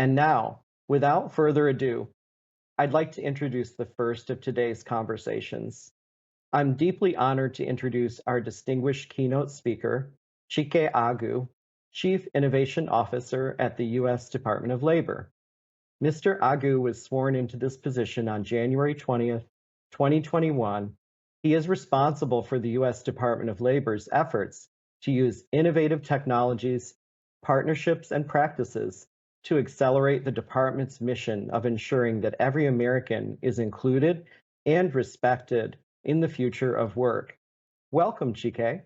And now, without further ado, I'd like to introduce the first of today's conversations. I'm deeply honored to introduce our distinguished keynote speaker, Chike Agu, Chief Innovation Officer at the U.S. Department of Labor. Mr. Agu was sworn into this position on January 20th, 2021. He is responsible for the U.S. Department of Labor's efforts to use innovative technologies, partnerships, and practices to accelerate the department's mission of ensuring that every American is included and respected in the future of work. Welcome, Chike.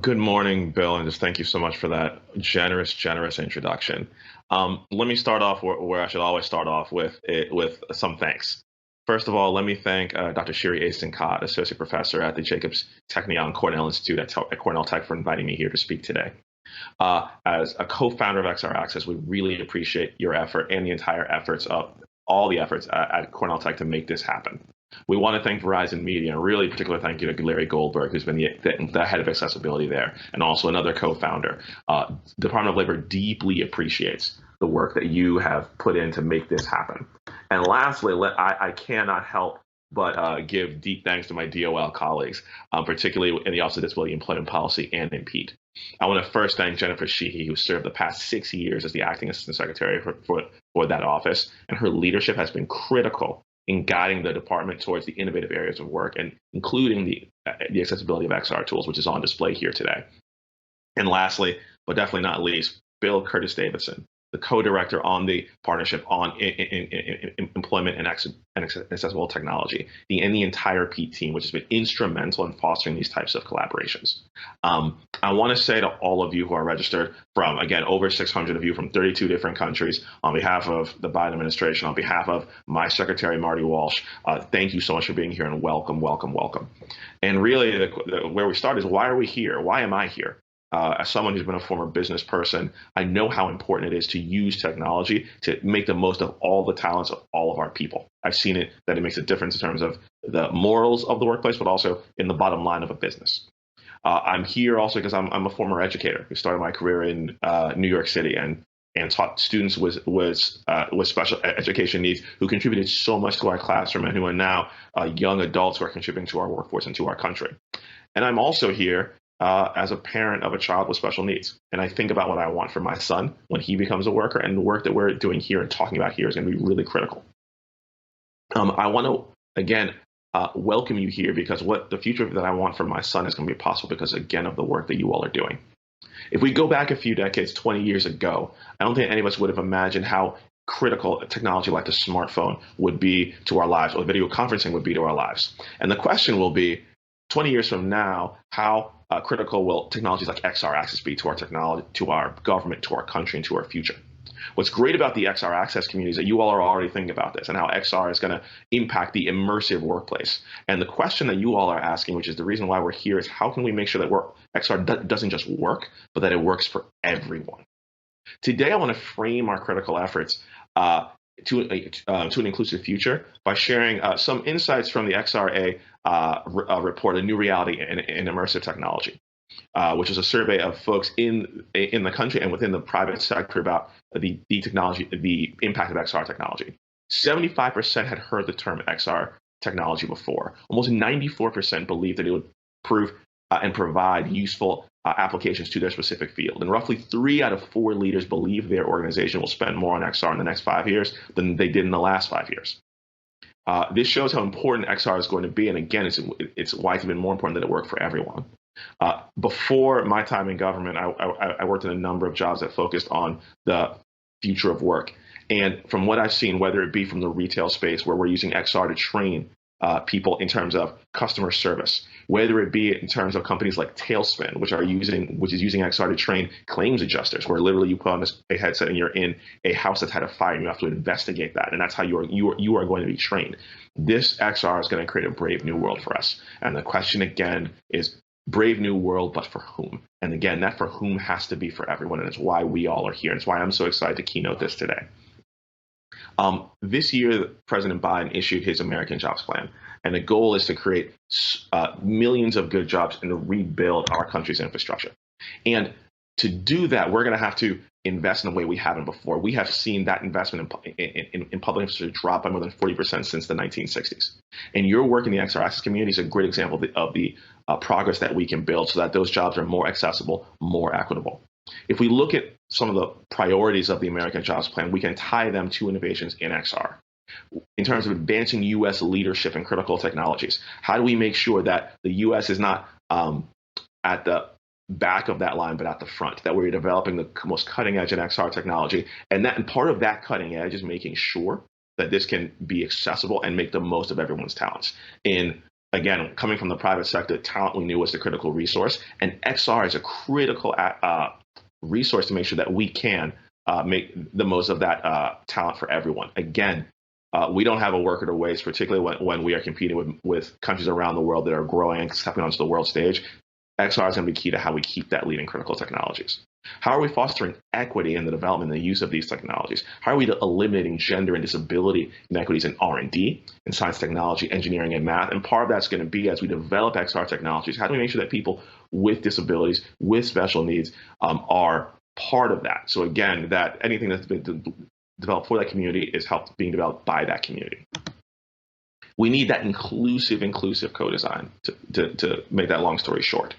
Good morning, Bill, and just thank you so much for that generous introduction. Let me start off where I should always start off with some thanks. First of all, let me thank Dr. Shiri Aisin-Kott, Associate Professor at the Jacobs Technion Cornell Institute at Cornell Tech, for inviting me here to speak today. As a co-founder of XR Access, we really appreciate your effort and the entire efforts of all the efforts at Cornell Tech to make this happen. We want to thank Verizon Media, and really particular thank you to Larry Goldberg, who's been the head of accessibility there, and also another co-founder. The Department of Labor deeply appreciates the work that you have put in to make this happen. And lastly, I cannot help but give deep thanks to my DOL colleagues, particularly in the Office of Disability Employment Policy and in PEAT. I want to first thank Jennifer Sheehy, who served the past 6 years as the acting assistant secretary for that office, and her leadership has been critical in guiding the department towards the innovative areas of work, and including the accessibility of XR tools, which is on display here today. And lastly, but definitely not least, Bill Curtis Davidson, the co-director on the partnership on employment and accessible technology, and the entire PEAT team, which has been instrumental in fostering these types of collaborations. I want to say to all of you who are registered, from, again, over 600 of you from 32 different countries, on behalf of the Biden administration, on behalf of my secretary, Marty Walsh, thank you so much for being here, and welcome, welcome, welcome. And really, where we start is, why are we here? Why am I here? As someone who's been a former business person, I know how important it is to use technology to make the most of all the talents of all of our people. I've seen it, that it makes a difference in terms of the morals of the workplace, but also in the bottom line of a business. I'm here also because I'm a former educator who started my career in New York City and taught students with special education needs, who contributed so much to our classroom and who are now young adults who are contributing to our workforce and to our country. And I'm also here as a parent of a child with special needs. And I think about what I want for my son when he becomes a worker, and the work that we're doing here and talking about here is going to be really critical. I want to, again, welcome you here, because what the future that I want for my son is going to be possible because, again, of the work that you all are doing. If we go back a few decades, 20 years ago, I don't think any of us would have imagined how critical a technology like the smartphone would be to our lives, or video conferencing would be to our lives. And the question will be, 20 years from now, how critical will technologies like XR Access be to our technology, to our government, to our country, and to our future? What's great about the XR Access community is that you all are already thinking about this and how XR is going to impact the immersive workplace. And the question that you all are asking, which is the reason why we're here, is how can we make sure that XR doesn't just work, but that it works for everyone? Today, I want to frame our critical efforts to an inclusive future by sharing some insights from the XRA report, A New Reality in Immersive Technology, which is a survey of folks in the country and within the private sector about the impact of XR technology. 75% had heard the term XR technology before. Almost 94% believed that it would prove and provide useful applications to their specific field. And roughly 3 out of 4 leaders believe their organization will spend more on XR in the next 5 years than they did in the last 5 years. This shows how important XR is going to be. And again, it's why it's even more important that it work for everyone. Before my time in government, I worked in a number of jobs that focused on the future of work. And from what I've seen, whether it be from the retail space, where we're using XR to train people in terms of customer service, whether it be in terms of companies like Tailspin, which is using XR to train claims adjusters, where literally you put on a headset and you're in a house that's had a fire and you have to investigate that, and that's how you are going to be trained. This XR is going to create a brave new world for us. And the question again is, brave new world, but for whom? And again, that for whom has to be for everyone, and it's why we all are here. And it's why I'm so excited to keynote this today. This year, President Biden issued his American Jobs Plan, and the goal is to create millions of good jobs and to rebuild our country's infrastructure. And To do that, we're going to have to invest in a way we haven't before. We have seen that investment in public infrastructure drop by more than 40% since the 1960s. And your work in the XR Access community is a great example of the progress that we can build so that those jobs are more accessible, more equitable. If we look at some of the priorities of the American Jobs Plan, we can tie them to innovations in XR. In terms of advancing U.S. leadership in critical technologies, how do we make sure that the U.S. is not at the back of that line, but at the front, that we're developing the most cutting edge in XR technology? And part of that cutting edge is making sure that this can be accessible and make the most of everyone's talents. Again, coming from the private sector, talent we knew was the critical resource, and XR is a critical resource to make sure that we can make the most of that talent for everyone. Again, we don't have a worker to waste, particularly when we are competing with countries around the world that are growing and stepping onto the world stage. XR is going to be key to how we keep that lead in critical technologies. How are we fostering equity in the development and the use of these technologies? How are we eliminating gender and disability inequities in R&D, in science, technology, engineering, and math? And part of that's going to be, as we develop XR technologies, how do we make sure that people with disabilities, with special needs, are part of that? So again, that anything that's been developed for that community is being developed by that community. We need that inclusive co-design to make that long story short.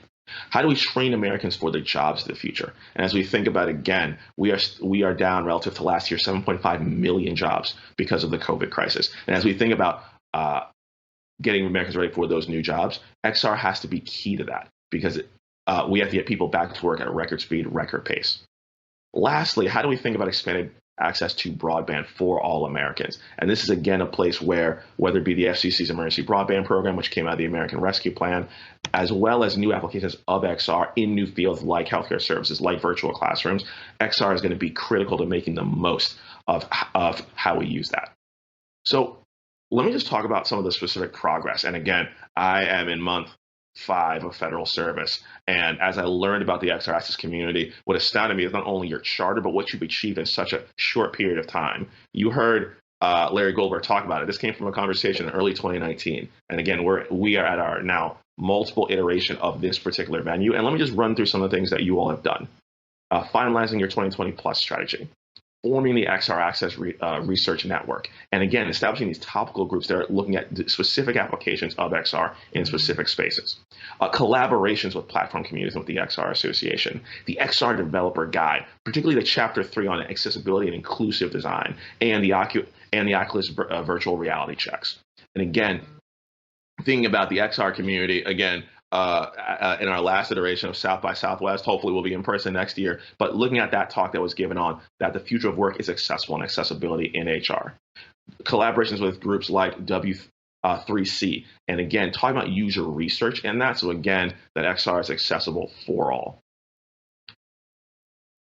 How do we train Americans for their jobs of the future? And as we think about, again, we are down relative to last year, 7.5 million jobs because of the COVID crisis. And as we think about getting Americans ready for those new jobs, XR has to be key to that, because we have to get people back to work at a record speed, record pace. Lastly, how do we think about expanded access to broadband for all Americans? And this is, again, a place where, whether it be the FCC's emergency broadband program, which came out of the American Rescue Plan, as well as new applications of XR in new fields like healthcare services, like virtual classrooms, XR is going to be critical to making the most of how we use that. So let me just talk about some of the specific progress. And again, I am in month 5 of federal service. And as I learned about the XR Access community, what astounded me is not only your charter, but what you've achieved in such a short period of time. You heard Larry Goldberg talk about it. This came from a conversation in early 2019. And again, we are at our now multiple iteration of this particular venue. And let me just run through some of the things that you all have done. Finalizing your 2020 plus strategy, forming the XR Access Research Network, and again, establishing these topical groups that are looking at specific applications of XR in specific spaces. Collaborations with platform communities with the XR Association, the XR Developer Guide, particularly the Chapter 3 on accessibility and inclusive design, and the Oculus virtual reality checks. And again, thinking about the XR community, again, in our last iteration of South by Southwest, hopefully we'll be in person next year, but looking at that talk that was given on that the future of work is accessible and accessibility in HR. Collaborations with groups like W3C, and again, talking about user research and that, so again, that XR is accessible for all.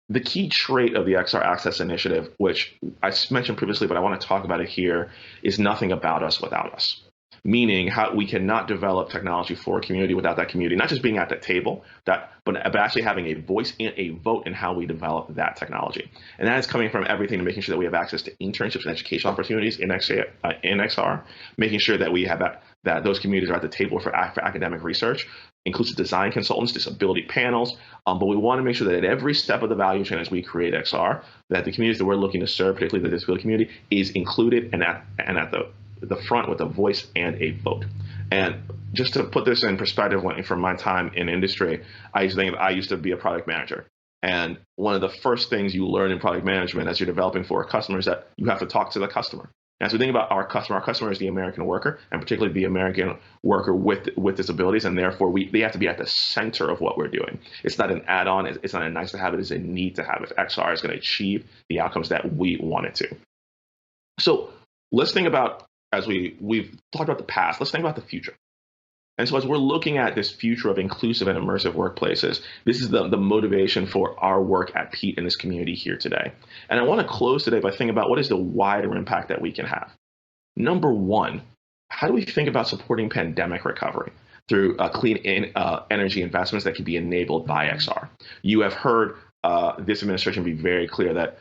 The key trait of the XR Access Initiative, which I mentioned previously, but I want to talk about it here, is nothing about us without us. Meaning, how we cannot develop technology for a community without that community, not just being at the table, but actually having a voice and a vote in how we develop that technology. And that is coming from everything to making sure that we have access to internships and education opportunities in XR, making sure that we have that those communities are at the table for academic research, inclusive design consultants, disability panels, but we want to make sure that at every step of the value chain as we create XR, that the communities that we're looking to serve, particularly the disability community, is included and at the front with a voice and a vote. And just to put this in perspective, from my time in industry, I used to be a product manager. And one of the first things you learn in product management as you're developing for a customer is that you have to talk to the customer. As we think about our customer is the American worker, and particularly the American worker with disabilities, and therefore they have to be at the center of what we're doing. It's not an add-on, it's not a nice to have, it is a need to have if XR is going to achieve the outcomes that we want it to. So let's think about, as we've talked about the past, let's think about the future. And so as we're looking at this future of inclusive and immersive workplaces, this is the motivation for our work at PEAT in this community here today. And I want to close today by thinking about what is the wider impact that we can have. Number one, how do we think about supporting pandemic recovery through clean energy investments that can be enabled by XR? You have heard this administration be very clear that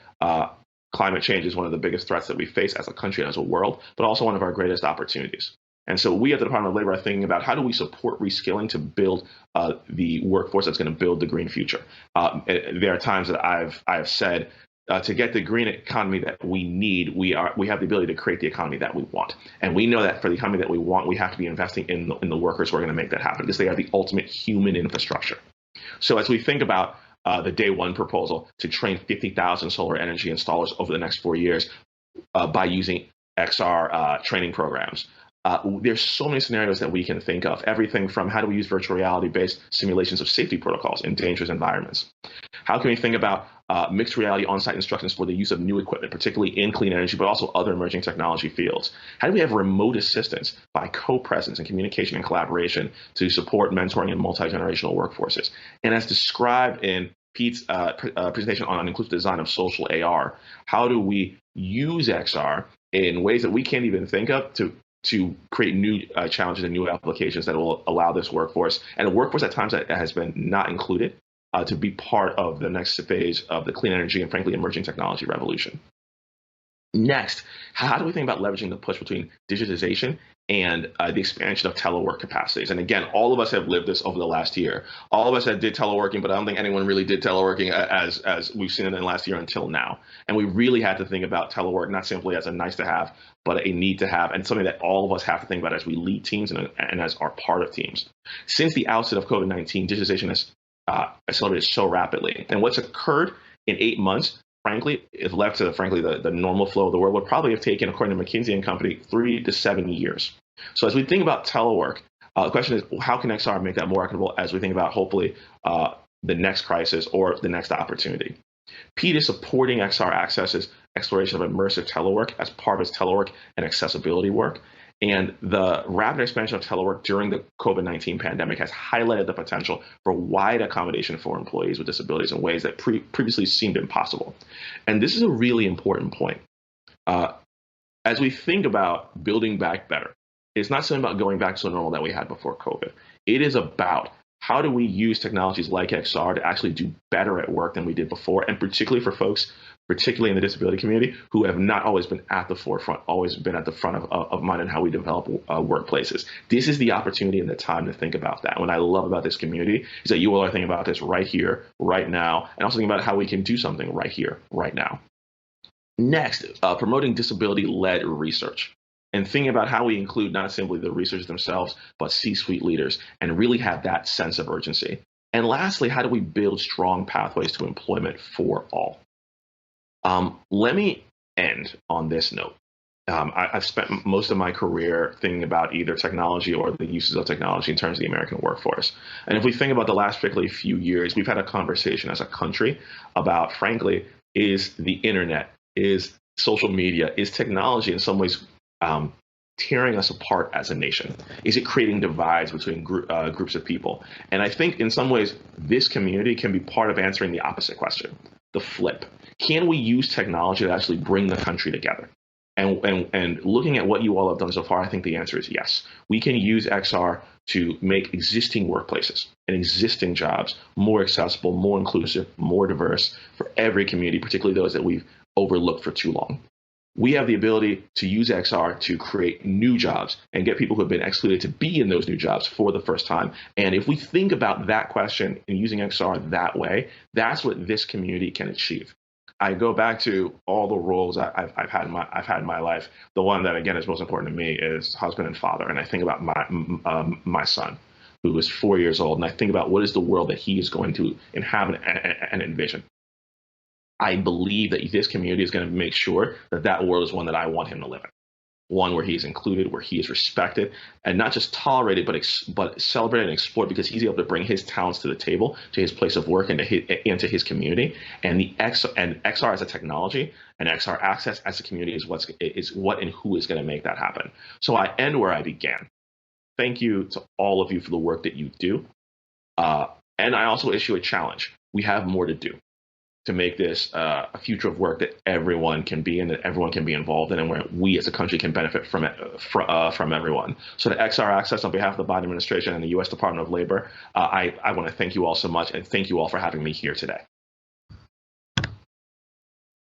climate change is one of the biggest threats that we face as a country and as a world, but also one of our greatest opportunities. And so we at the Department of Labor are thinking about how do we support reskilling to build the workforce that's going to build the green future. There are times that I have said to get the green economy that we need, we have the ability to create the economy that we want. And we know that for the economy that we want, we have to be investing in the workers who are going to make that happen because they are the ultimate human infrastructure. So as we think about the day one proposal to train 50,000 solar energy installers over the next 4 years by using XR training programs, there's so many scenarios that we can think of. Everything from how do we use virtual reality-based simulations of safety protocols in dangerous environments? How can we think about mixed reality on-site instructions for the use of new equipment, particularly in clean energy, but also other emerging technology fields? How do we have remote assistance by co-presence and communication and collaboration to support mentoring in multi-generational workforces? And as described in Pete's presentation on inclusive design of social AR, how do we use XR in ways that we can't even think of to create new challenges and new applications that will allow this workforce, and a workforce at times that has been not included, to be part of the next phase of the clean energy and, frankly, emerging technology revolution. Next, how do we think about leveraging the push between digitization and the expansion of telework capacities? And again, all of us have lived this over the last year. All of us that did teleworking, but I don't think anyone really did teleworking as we've seen it in the last year until now. And we really had to think about telework not simply as a nice to have, but a need to have, and something that all of us have to think about as we lead teams and as are part of teams. Since the outset of COVID-19, digitization has accelerated so rapidly. And what's occurred in 8 months, frankly, if left to the normal flow of the world, would probably have taken, according to McKinsey and Company, 3 to 7 years. So as we think about telework, the question is, how can XR make that more equitable as we think about, hopefully, the next crisis or the next opportunity? Pete is supporting XR Access's exploration of immersive telework as part of his telework and accessibility work. And the rapid expansion of telework during the COVID-19 pandemic has highlighted the potential for wide accommodation for employees with disabilities in ways that previously seemed impossible. And this is a really important point. As we think about building back better, it's not simply about going back to the normal that we had before COVID. It is about how do we use technologies like XR to actually do better at work than we did before, and particularly for folks, particularly in the disability community, who have not always been at the forefront, always been at the front of mind in how we develop workplaces. This is the opportunity and the time to think about that. What I love about this community is that you all are thinking about this right here, right now, and also thinking about how we can do something right here, right now. Next, promoting disability-led research, and thinking about how we include not simply the researchers themselves, but C-suite leaders, and really have that sense of urgency. And lastly, how do we build strong pathways to employment for all? Let me end on this note. I've spent most of my career thinking about either technology or the uses of technology in terms of the American workforce. And if we think about the last particularly few years, we've had a conversation as a country about, frankly, is the internet, is social media, is technology in some ways tearing us apart as a nation? Is it creating divides between groups of people? And I think in some ways, this community can be part of answering the opposite question, the flip. Can we use technology to actually bring the country together? And looking at what you all have done so far, I think the answer is yes. We can use XR to make existing workplaces and existing jobs more accessible, more inclusive, more diverse for every community, particularly those that we've overlooked for too long. We have the ability to use XR to create new jobs and get people who have been excluded to be in those new jobs for the first time. And if we think about that question and using XR that way, that's what this community can achieve. I go back to all the roles I've had in my life. The one that, again, is most important to me is husband and father. And I think about my son, who is 4 years old, and I think about what is the world that he is going to inhabit and envision. I believe that this community is going to make sure that that world is one that I want him to live in. One where he is included, where he is respected, and not just tolerated, but celebrated and explored, because he's able to bring his talents to the table, to his place of work, and into his community. And XR as a technology and XR Access as a community is what and who is going to make that happen. So I end where I began. Thank you to all of you for the work that you do. And I also issue a challenge. We have more to do to make this a future of work that everyone can be in, that everyone can be involved in, and where we as a country can benefit from it, from everyone. So to XR Access, on behalf of the Biden administration and the U.S. Department of Labor, I want to thank you all so much, and thank you all for having me here today.